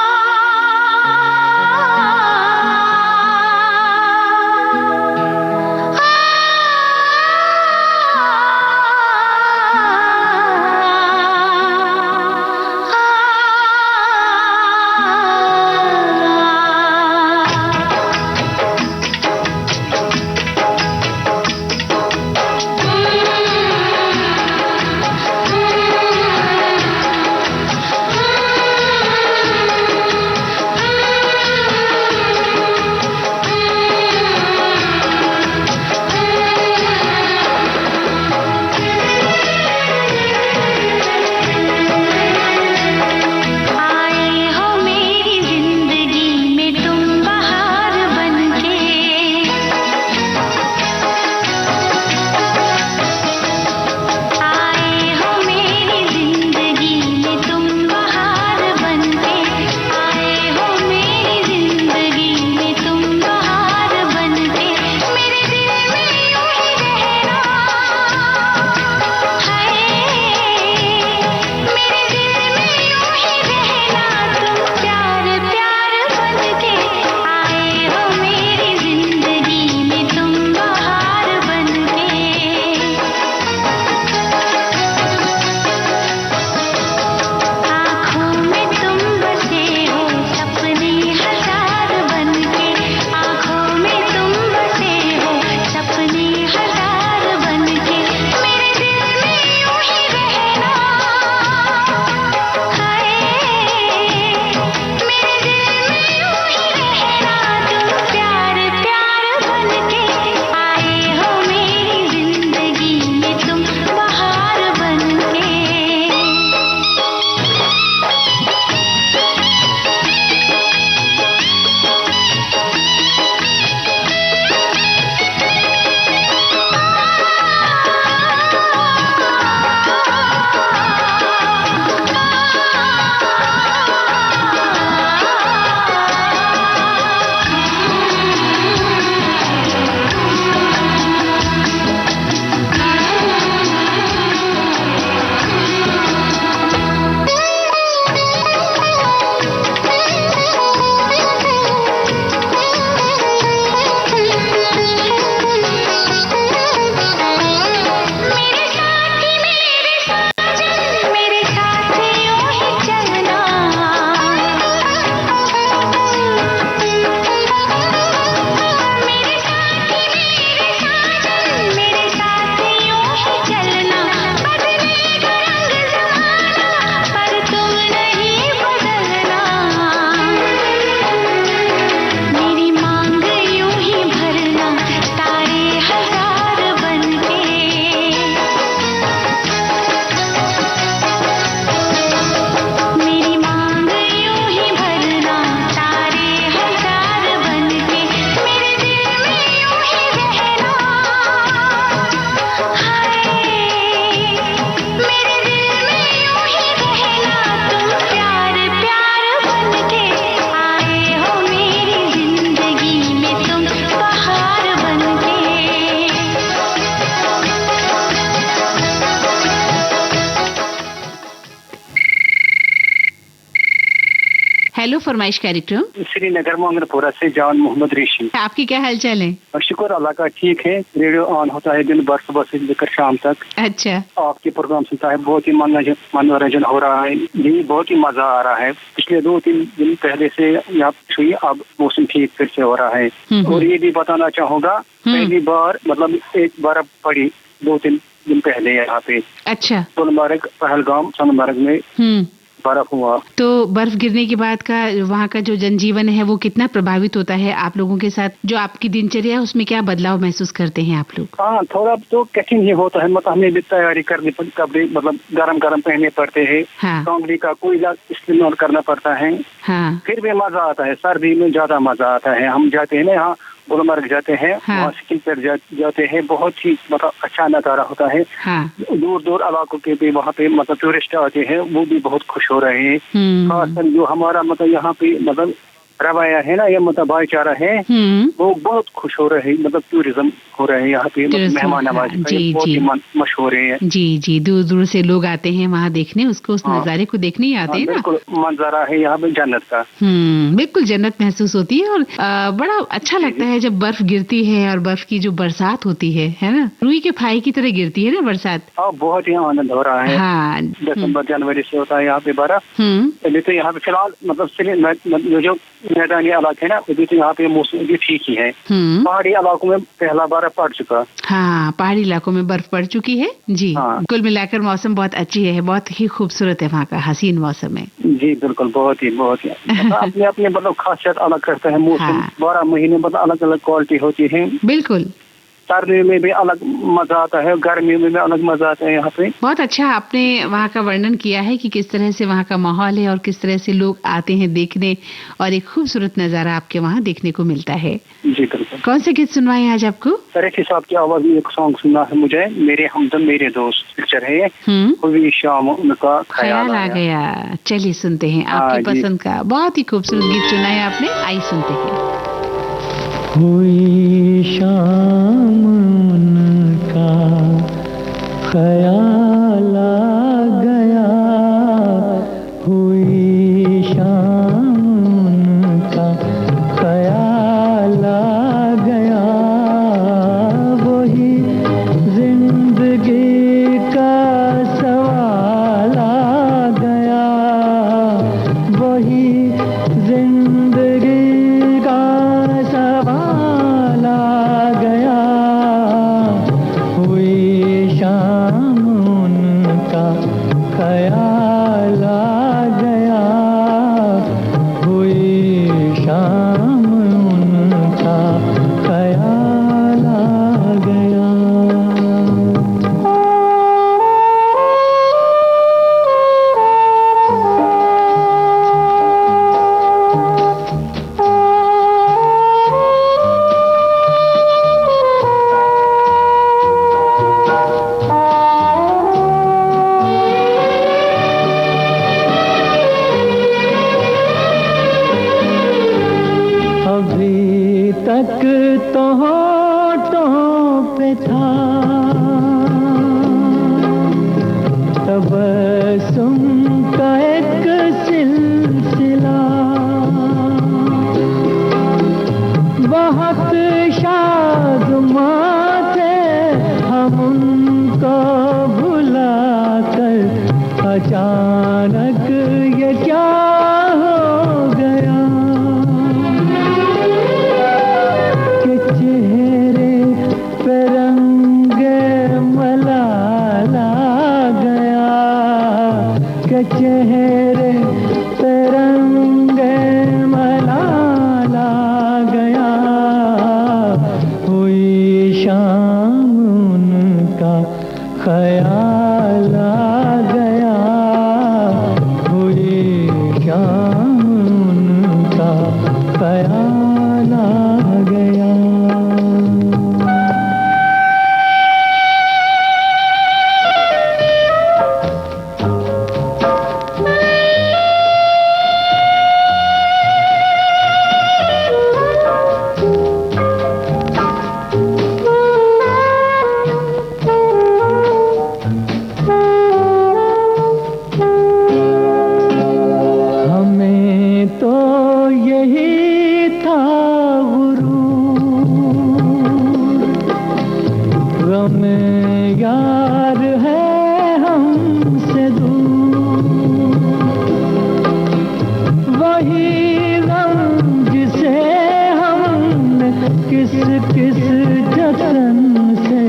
हेलो फरमाइश कार्यक्रम। श्रीनगर मोहम्मदपुरा से जान मोहम्मद ऋषि। आपकी क्या हाल चाल है? शुक्र अल्लाह का, ठीक है। रेडियो ऑन होता है दिन भर, सुबह से लेकर शाम तक। अच्छा। आपके प्रोग्राम सुनता है, बहुत ही मनोरंजन हो रहा है, ये बहुत ही मजा आ रहा है। पिछले 2-3 दिन पहले से यहाँ हुई, अब मौसम ठीक फिर से हो रहा है। और ये भी बताना चाहूँगा, पहली बार मतलब एक बर्फ पड़ी 2-3 दिन पहले यहाँ पे। अच्छा। सोनमर्ग, पहलगाम, सोनमर्ग में बर्फ हुआ। तो बर्फ गिरने के बाद का वहाँ का जो जनजीवन है वो कितना प्रभावित होता है आप लोगों के साथ? जो आपकी दिनचर्या है उसमें क्या बदलाव महसूस करते हैं आप लोग? हाँ, थोड़ा तो कठिन ही होता है, मतलब हमें भी तैयारी करनी पड़ती, कपड़े मतलब गरम गरम पहनने पड़ते हैं। हाँ। कांगड़ी का कोयला इस्तेमाल करना पड़ता है। हाँ। फिर भी मजा आता है, सर्दी में ज्यादा मजा आता है। हम जाते हैं ना यहाँ गुलमर्ग जाते हैं, वहाँ स्की पर जाते हैं, बहुत ही मतलब अच्छा नजारा होता है। हाँ। दूर दूर इलाकों के भी वहाँ पे मतलब टूरिस्ट आते हैं, वो भी बहुत खुश हो रहे हैं। खासकर जो हमारा मतलब यहाँ पे मतलब रवैया है ना, ये मतलब भाईचारा है, वो बहुत खुश हो रहे हैं, मतलब टूरिज्म हो रहे हैं यहाँ पे, मेहमान नवाजी बहुत ही मशहूर है। जी जी, दूर दूर से लोग आते हैं वहाँ देखने, उसको उस नज़ारे को देखने ही आते हैं ना। बिल्कुल मंजरा है यहाँ पे जन्नत का। बिल्कुल जन्नत महसूस होती है और बड़ा अच्छा लगता है जब बर्फ गिरती है और बर्फ की जो बरसात होती है ना, रुई के फाई की तरह गिरती है ना बरसात। बहुत ही आनंद हो रहा है। हाँ, दिसंबर जनवरी से होता है यहाँ पे बर्फ। अभी तो यहाँ पे फिलहाल मतलब जो मैदानी इलाके है ना, अभी तो यहाँ पे मौसम भी ठीक ही है। पहाड़ी इलाकों में पहला बर्फ पड़ चुका। हाँ, पहाड़ी इलाकों में बर्फ पड़ चुकी है जी। कुल मिलाकर मौसम बहुत अच्छी है, बहुत ही खूबसूरत है वहाँ का, हसीन मौसम है। जी बिल्कुल, बहुत ही अपने अपने मतलब खासियत अलग करता है मौसम। 12 महीने मतलब अलग अलग क्वालिटी होती है। बिल्कुल, सर्दी में भी अलग मजा आता है, गर्मी में भी अलग मजा आता है यहाँ पे। बहुत अच्छा आपने वहाँ का वर्णन किया है कि किस तरह से वहाँ का माहौल है और किस तरह से लोग आते हैं देखने, और एक खूबसूरत नजारा आपके वहाँ देखने को मिलता है। जी बिल्कुल। कौन से गीत सुनवाएं आज आपको? रेखी साहब की आवाज में एक सॉन्ग सुनना है मुझे, मेरे हमदम मेरे दोस्त पिक्चर है, हुई शाम उनका ख्याल आ गया। चलिए सुनते हैं आपकी पसंद का बहुत ही खूबसूरत गीत चुना है आपने, आई सुनते हैं। हुई शाम उनका ख्याल आ गया, हुई शाम उनका ख्याल आ गया, वही जिंदगी का सवाल आ गया, वही जिंदगी का सवाल आ गया, हुई शाम उनका ख्याल आ गया, हुई शाम उनका ख्याल आ गया। अभी तक तो होठों पे था तबस्सुम का एक सिलसिला, बहुत शादमां थे हम उनको भुला कर, अचानक ये क्या हो गया कि चेहरे पे रंगे मलाल आ गया, कि चेहरे पे रंगे मलाल आ गया, हुई शाम उनका ख्याल आ गया, हुई शाम उनका ख्याल आ गया। हमें तो यही था गुरूर, गम यार है हमसे दूर, वही गम जिसे हमने किस किस जतन से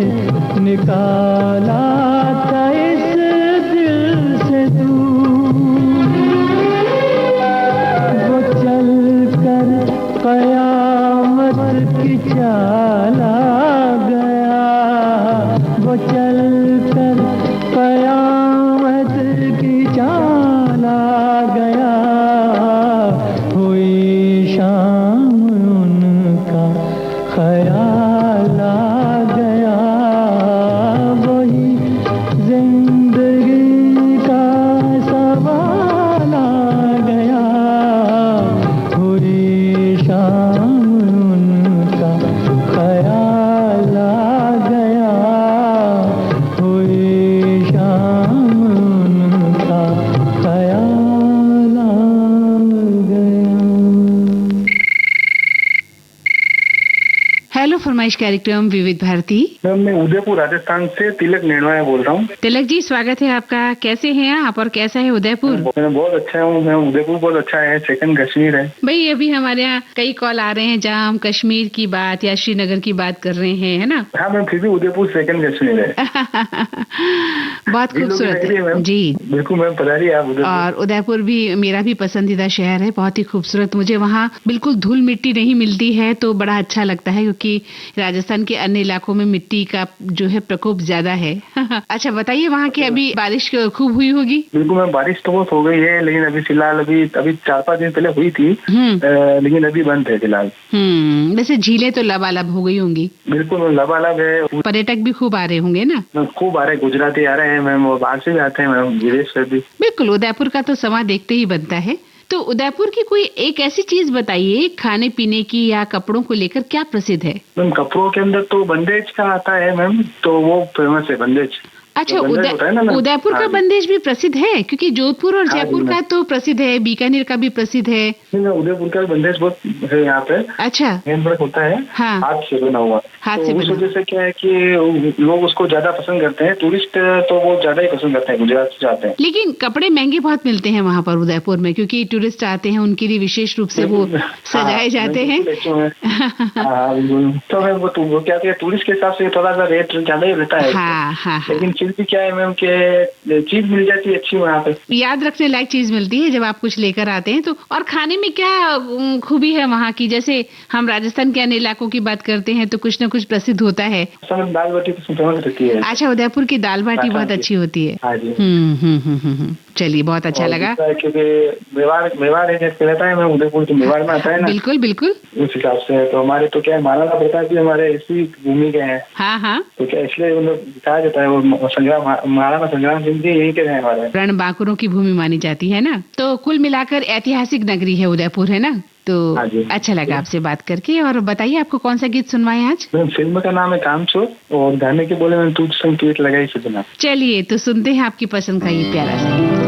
निकाला था इस दिल से दूर, फरमाइश कार्यक्रम विविध भारती। मैम मैं उदयपुर राजस्थान से तिलक निर्णय बोल रहा हूँ। तिलक जी स्वागत है आपका। कैसे हैं आप और कैसा है उदयपुर? मैं बहुत अच्छा हूँ। मैं उदयपुर बहुत अच्छा है, सेकंड कश्मीर है। भाई अभी हमारे यहाँ कई कॉल आ रहे हैं जहाँ हम कश्मीर की बात या श्रीनगर की बात कर रहे हैं, है ना? हाँ मैम, फिर भी उदयपुर सेकंड कश्मीर है। बहुत खूबसूरत है जी। बिल्कुल मैम, पता नहीं आप उदयपुर। और उदयपुर भी मेरा भी पसंदीदा शहर है, बहुत ही खूबसूरत। मुझे वहाँ बिल्कुल धूल मिट्टी नहीं मिलती है तो बड़ा अच्छा लगता है, क्योंकि राजस्थान के अन्य इलाकों में मिट्टी का जो है प्रकोप ज्यादा है। अच्छा बताइए, वहाँ की अभी बारिश खूब हुई होगी? बिल्कुल मैम, बारिश तो बहुत हो गई है, लेकिन अभी फिलहाल अभी 4-5 दिन पहले हुई थी, लेकिन अभी बंद है फिलहाल। वैसे झीलें तो लबालब हो गई होंगी? बिल्कुल लबालब है। पर्यटक भी खूब आ रहे होंगे ना? खूब आ रहे, गुजराती आ रहे हैं मैम, और बाहर से भी आते हैं मैम, विदेश से भी। बिल्कुल, उदयपुर का तो समा देखते ही बनता है। तो उदयपुर की कोई एक ऐसी चीज बताइए खाने पीने की या कपड़ों को लेकर, क्या प्रसिद्ध है? मैम कपड़ों के अंदर तो बंदेज का आता है मैम, तो वो फेमस है बंदेज। अच्छा, उदयपुर का बंदेज भी प्रसिद्ध है? क्योंकि जोधपुर और जयपुर का तो प्रसिद्ध है, बीकानेर का भी प्रसिद्ध है। उदयपुर का बंदेज बहुत है यहाँ पे। अच्छा, हैंडवर्क होता है, हाँ, हाथ से बना हुआ। हाथ तो से उस वजह से क्या है कि लोग उसको ज्यादा पसंद करते हैं, टूरिस्ट तो वो ज्यादा ही पसंद करते हैं, गुजरात से जाते हैं। लेकिन कपड़े महंगे बहुत मिलते हैं वहाँ पर उदयपुर में, क्योंकि टूरिस्ट आते हैं, उनके लिए विशेष रूप से वो सजाए जाते हैं। तो वो क्या टूरिस्ट के हिसाब से थोड़ा सा रेट ज्यादा ही रहता है, लेकिन फिर भी क्या है मैम के चीज मिल जाती है अच्छी वहाँ पे। याद रखने लायक चीज मिलती है जब आप कुछ लेकर आते हैं तो। और खाने में क्या खूबी है वहाँ की? जैसे हम राजस्थान के अन्य इलाकों की बात करते हैं तो कुछ न कुछ प्रसिद्ध होता है। दाल बाटी फेमस रहती है। अच्छा, उदयपुर की दाल बाटी बहुत अच्छी होती है। हाँ जी। चलिए, बहुत अच्छा लगा। क्योंकि मेवाड़ है, कहता है मैं उदयपुर के मेवाड़ में आता है ना। बिल्कुल बिल्कुल, उस हिसाब से तो हमारे तो क्या है, महाराणा प्रताप भी हमारे इसी भूमि के हैं। हाँ हाँ, तो क्या इसलिए कहा जाता है वो संग्राम सिंह जी यही के हैं हमारे। रणबांकुरों की भूमि मानी जाती है ना। तो कुल मिलाकर ऐतिहासिक नगरी है उदयपुर, है ना? तो अच्छा लगा आपसे बात करके। और बताइए, आपको कौन सा गीत सुनवाएं आज? फिल्म का नाम है कामचोर, और गाने के बोले मैंने तुझ संकेत लगाई सजना। चलिए तो सुनते हैं आपकी पसंद का ये प्यारा सा गीत।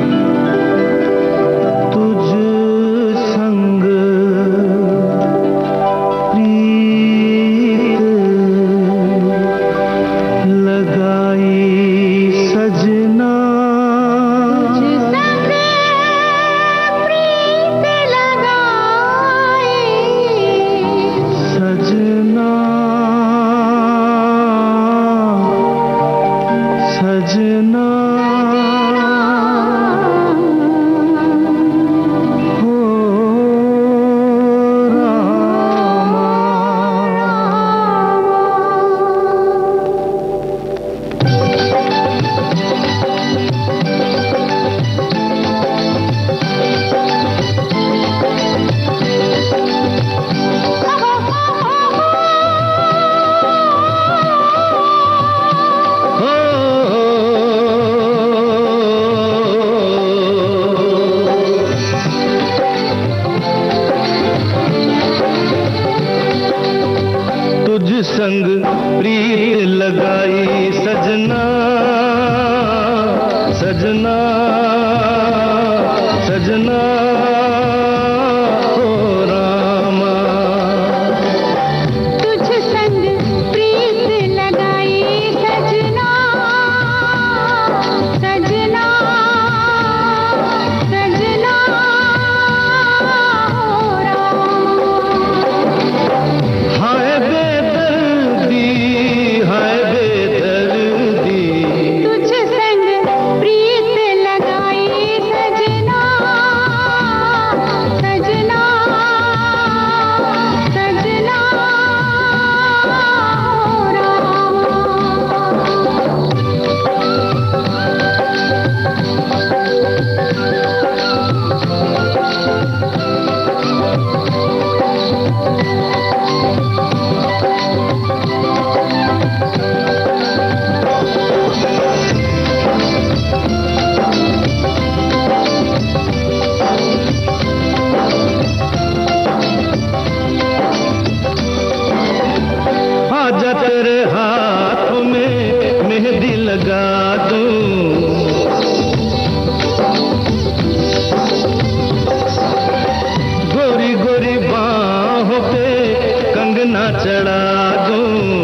चढ़ा दूं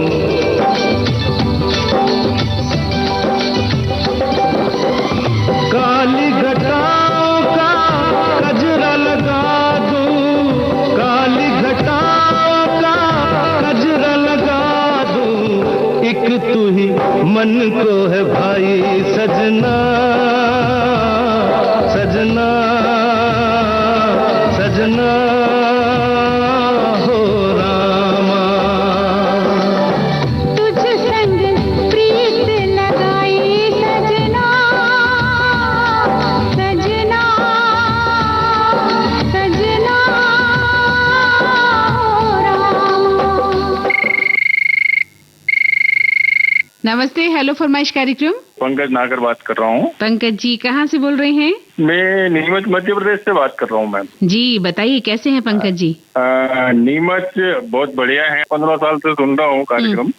एक तू ही मन को है भाई सजना, सजना सजना हो रामा। तुझ संग प्रीत लगाई सजना, सजना सजना हो रामा। नमस्ते, हेलो फरमाइश कार्यक्रम। पंकज नागर बात कर रहा हूँ। पंकज जी कहाँ से बोल रहे हैं? मैं नीमच मध्य प्रदेश से बात कर रहा हूँ मैम। जी बताइए, कैसे हैं पंकज जी? नीमच बहुत बढ़िया है, 15 साल से सुन रहा हूँ कार्यक्रम।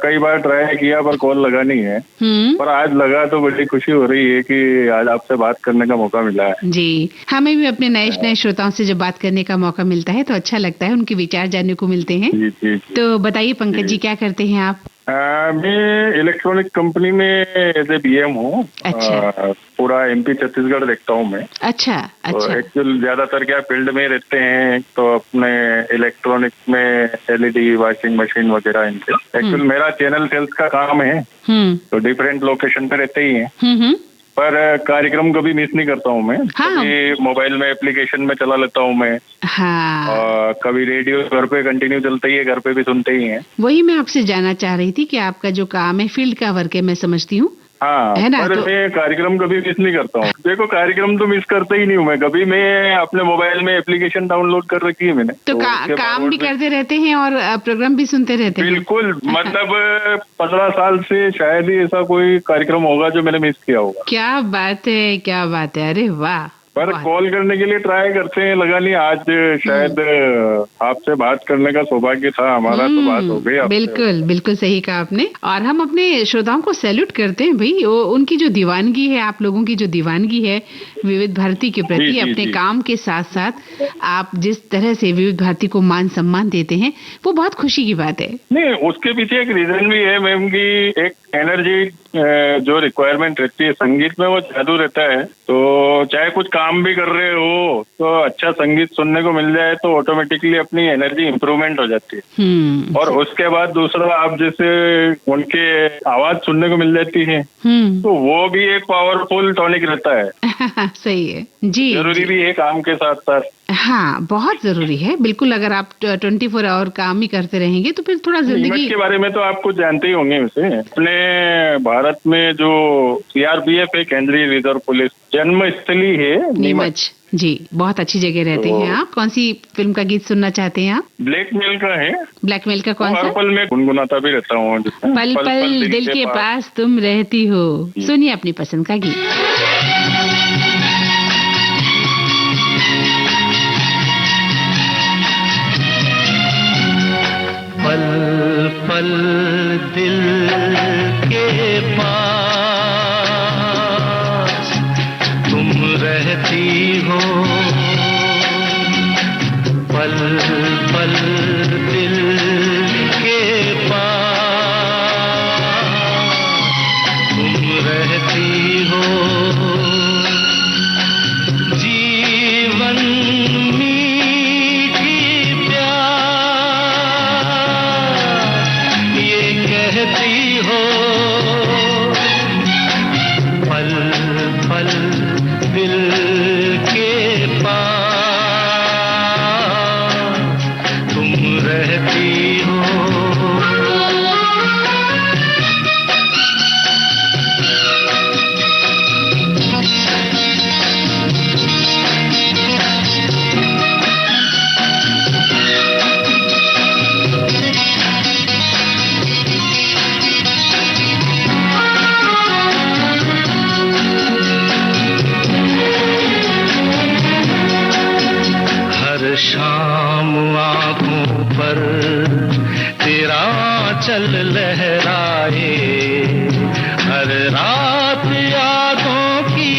कई बार ट्राई किया पर कॉल लगा नहीं है, पर आज लगा तो बड़ी खुशी हो रही है कि आज आपसे बात करने का मौका मिला है। जी, हमें भी अपने नए श्रोताओं से जब बात करने का मौका मिलता है तो अच्छा लगता है, उनके विचार जानने को मिलते हैं। जी जी। तो बताइए पंकज जी, क्या करते हैं आप? मैं इलेक्ट्रॉनिक कंपनी में एज ए BM हूँ। अच्छा। पूरा MP छत्तीसगढ़ देखता हूँ मैं। अच्छा अच्छा। तो एक्चुअल ज्यादातर क्या फील्ड में रहते हैं, तो अपने इलेक्ट्रॉनिक में LED वॉशिंग मशीन वगैरह इनके। एक्चुअल मेरा चैनल सेल्स का काम है, तो डिफरेंट लोकेशन पे रहते ही हैं। पर कार्यक्रम कभी मिस नहीं करता हूँ मैं। कभी मोबाइल में एप्लीकेशन में चला लेता हूँ मैं। और कभी रेडियो घर पे कंटिन्यू चलता ही है, घर पे भी सुनते ही हैं। वही मैं आपसे जानना चाह रही थी कि आपका जो काम है फील्ड का वर्क है, मैं समझती हूँ। हाँ, पर मैं कार्यक्रम कभी मिस नहीं करता हूँ। देखो कार्यक्रम तो मिस करता ही नहीं हूँ मैं कभी। मैं अपने मोबाइल में एप्लीकेशन डाउनलोड कर रखी है मैंने। तो काम भी करते रहते हैं और प्रोग्राम भी सुनते रहते हैं? बिल्कुल, मतलब 15 साल से शायद ही ऐसा कोई कार्यक्रम होगा जो मैंने मिस किया होगा। क्या बात है, क्या बात है, अरे वाह। पर कॉल करने के लिए ट्राई करते हैं, लगा नहीं। आज शायद आपसे बात करने का सौभाग्य था हमारा, तो बात हो गई। बिल्कुल बिल्कुल सही कहा आपने। और हम अपने श्रोताओं को सैल्यूट करते हैं भाई, उनकी जो दीवानगी है, आप लोगों की जो दीवानगी है विविध भारती के प्रति, अपने काम के साथ साथ आप जिस तरह से विविध भारती को मान सम्मान देते हैं, वो बहुत खुशी की बात है। नहीं, उसके पीछे एक रीजन भी है मैम की एक एनर्जी जो रिक्वायरमेंट रहती है संगीत में, वो जादू रहता है। तो चाहे कुछ काम भी कर रहे हो तो अच्छा संगीत सुनने को मिल जाए तो ऑटोमेटिकली अपनी एनर्जी इम्प्रूवमेंट हो जाती है। और उसके बाद दूसरा, आप जैसे उनके आवाज सुनने को मिल जाती है, तो वो भी एक पावरफुल टॉनिक रहता है। सही है जी। जरूरी भी है काम के साथ साथ। हाँ, बहुत जरूरी है बिल्कुल। अगर आप 24 आवर काम ही करते रहेंगे तो फिर थोड़ा जिंदगी के बारे में तो आप कुछ जानते ही होंगे वैसे। अपने भारत में जो CRPF है, केंद्रीय रिजर्व पुलिस, जन्मस्थली है नीमच। जी, बहुत अच्छी जगह रहते हैं आप। कौन सी फिल्म का गीत सुनना चाहते हैं आप? ब्लैकमेल का है। ब्लैकमेल का कौन सा? हर पल में गुनगुनाता भी रहता हूँ। पल पल दिल के पास तुम रहती हो। सुनिए अपनी पसंद का गीत। पल पल दिल के पास तुम रहती हो, पल पल दिल के पास तुम रहती हो। जीवन पल पल दिल के पास तुम रहती हो। शाम आँखों पर तेरा चल लहराए, हर रात यादों की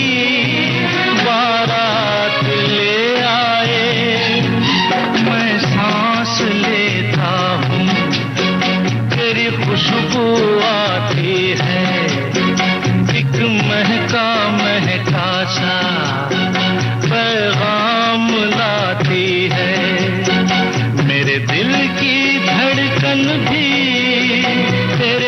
बारात ले आए। मैं सांस लेता हूँ तेरी खुशबू आती है, एक महका महका सा पैगाम लाती है। मेरे दिल की धड़कन भी तेरे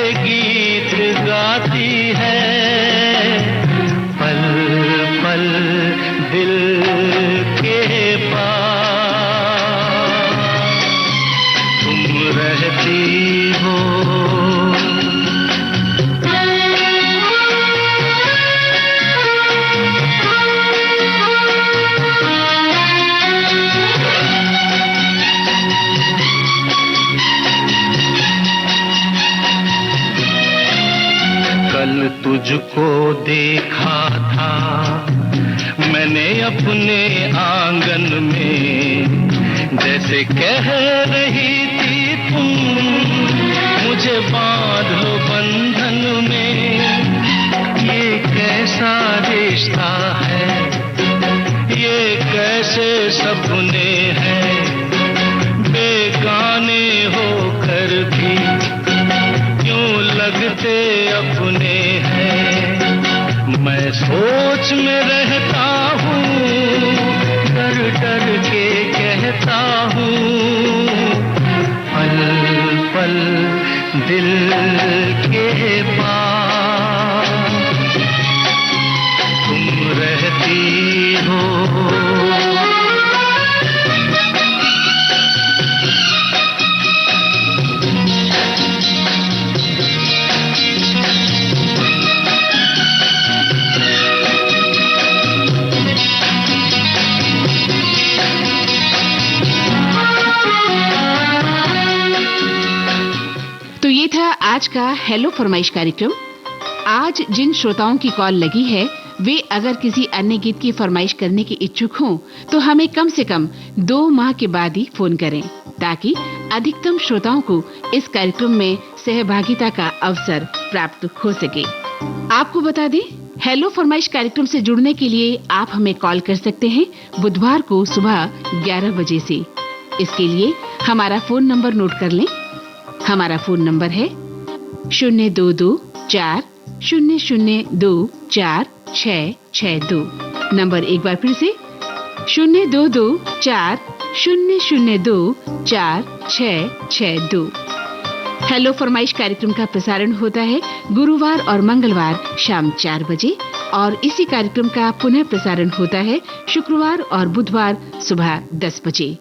तुझको देखा था मैंने अपने आंगन में, जैसे कह रही थी तुम मुझे बांध लो बंधन में। ये कैसा रिश्ता है, ये कैसे सपने हैं, बेगाने होकर भी क्यों लगते अपने हैं। मैं सोच में रहता हूँ, डर डर के कहता हूँ, पल पल दिल के पास तुम रहती हो। ये था आज का हेलो फरमाइश कार्यक्रम। आज जिन श्रोताओं की कॉल लगी है वे अगर किसी अन्य गीत की फरमाइश करने के इच्छुक हों तो हमें कम से कम 2 माह के बाद ही फोन करें, ताकि अधिकतम श्रोताओं को इस कार्यक्रम में सहभागिता का अवसर प्राप्त हो सके। आपको बता दें, हेलो फरमाइश कार्यक्रम से जुड़ने के लिए आप हमें कॉल कर सकते हैं बुधवार को सुबह 11 बजे से। इसके लिए हमारा फोन नंबर नोट कर लें। हमारा फोन नंबर है 0224002462। नंबर एक बार फिर से 0224002462। हेलो फरमाइश कार्यक्रम का प्रसारण होता है गुरुवार और मंगलवार शाम 4 बजे और इसी कार्यक्रम का पुनः प्रसारण होता है शुक्रवार और बुधवार सुबह 10 बजे।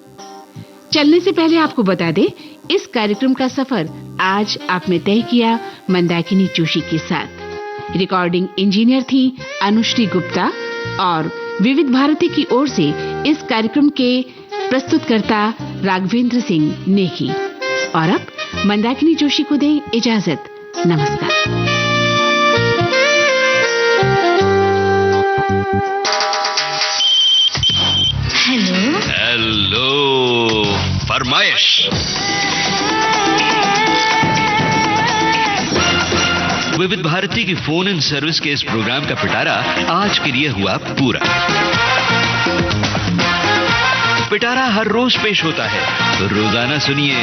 चलने से पहले आपको बता दें, इस कार्यक्रम का सफर आज आपने तय किया मंदाकिनी जोशी के साथ। रिकॉर्डिंग इंजीनियर थी अनुश्री गुप्ता और विविध भारती की ओर से इस कार्यक्रम के प्रस्तुतकर्ता राघवेंद्र सिंह नेगी। और अब मंदाकिनी जोशी को दें इजाजत। नमस्कार। हेलो फरमाइश। विविध भारती की फोन इन सर्विस के इस प्रोग्राम का पिटारा आज के लिए हुआ पूरा। पिटारा हर रोज पेश होता है, रोजाना सुनिए।